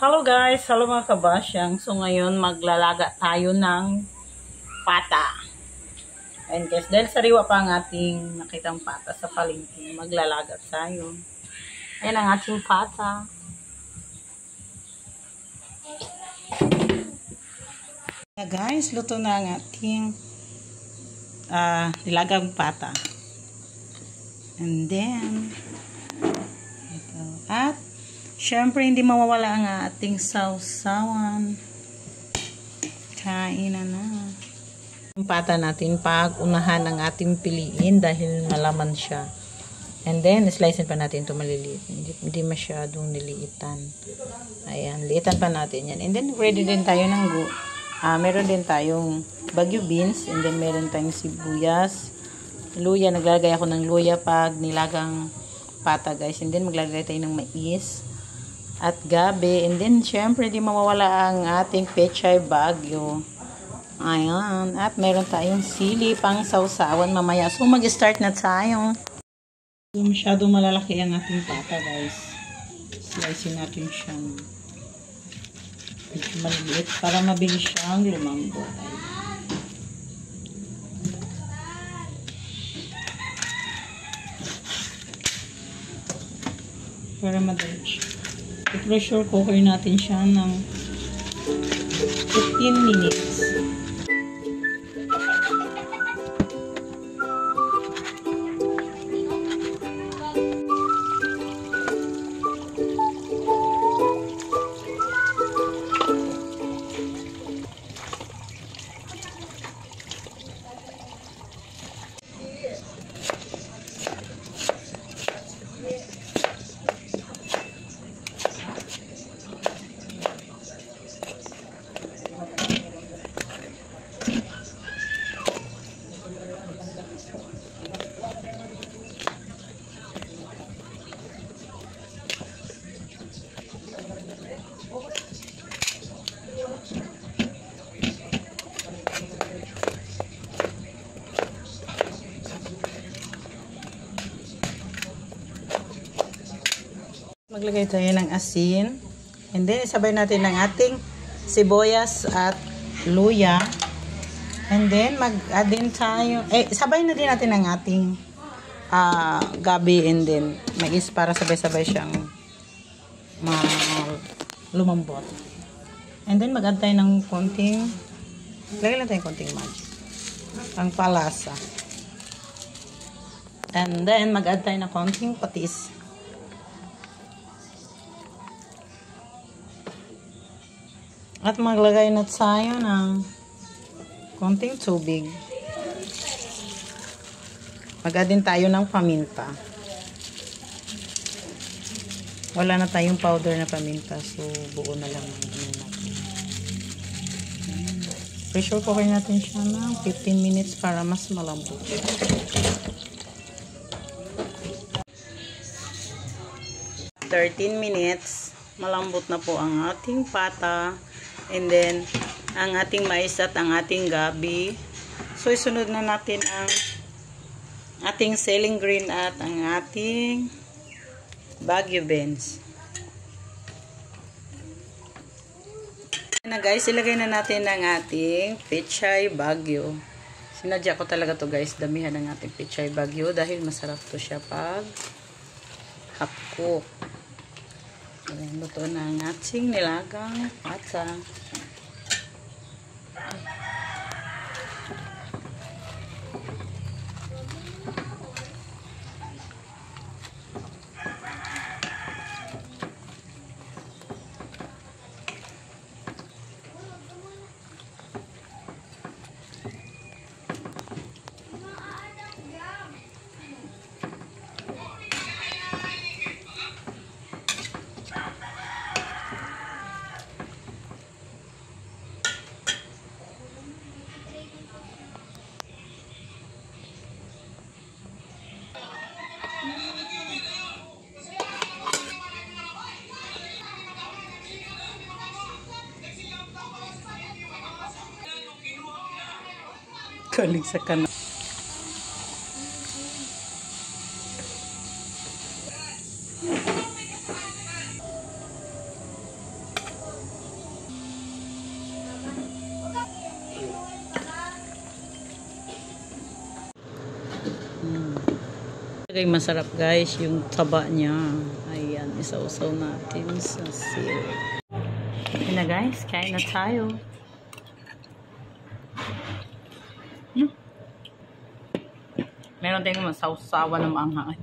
Hello guys, hello mga kabasyang. So ngayon maglalaga tayo ng pata. Ayun guys, dahil sariwa pa ang ating nakitang pata sa palengke, maglalaga tayo. Ayan ang ating pata. Guys, luto na ang ating nilagang pata. And then, ito. At syempre, hindi mawawala ang ating sausawan. Kainan na. Yung pata natin, pag-unahan ang ating piliin dahil malaman siya. And then, slicein pa natin ito maliliit. Hindi masyadong niliitan. Ayan, liitan pa natin yan. And then, ready din tayo ng meron din tayong Baguio beans. And then, meron tayong sibuyas. Luya, naglalagay ako ng luya pag nilagang pata, guys. And then, maglalagay tayo ng mais at gabi. And then, syempre, di mawawala ang ating pechay Baguio. Ayan. At meron tayong sili pang sausawan mamaya. So, mag-start na tayo. Masyadong malalaki ang ating pata, guys. Slicein natin siyang maliliit para mabilis siyang lumambot. Para madali siya. I-pressure cooker natin siya ng 15 minutes. Maglagay tayo ng asin. And then, isabay natin ng ating sibuyas at luya. And then, mag-add din tayo. Sabay na din natin ng ating gabi and then mais para sabay-sabay siyang lumambot. And then, mag-add tayo ng konting, lagay lang tayo ng konting magic. Ang palasa. And then, mag-add tayo ng konting patis. At maglagay na tayo ng konting tubig. Mag-add din tayo ng paminta. Wala na tayong powder na paminta, so buo na lang ang natin. Pressure cooker natin siya ng 15 minutes para mas malambot. After 13 minutes, malambot na po ang ating pata. And then, ang ating mais at ang ating gabi. So, isunod na natin ang ating ceiling green at ang ating Baguio beans. Na guys, ilagay na natin ang ating pechay Baguio. Sinadya ko talaga to guys, damihan ng ating pechay Baguio dahil masarap to siya pag half cook. Ayan, luto na ang ating nilagang pata. Galing sa kanan. Kaya masarap guys yung taba niya. Ayan, isa-usaw natin sa sili. Ayan na guys, kain na tayo. Meron tayong masawsawa ng maanghang.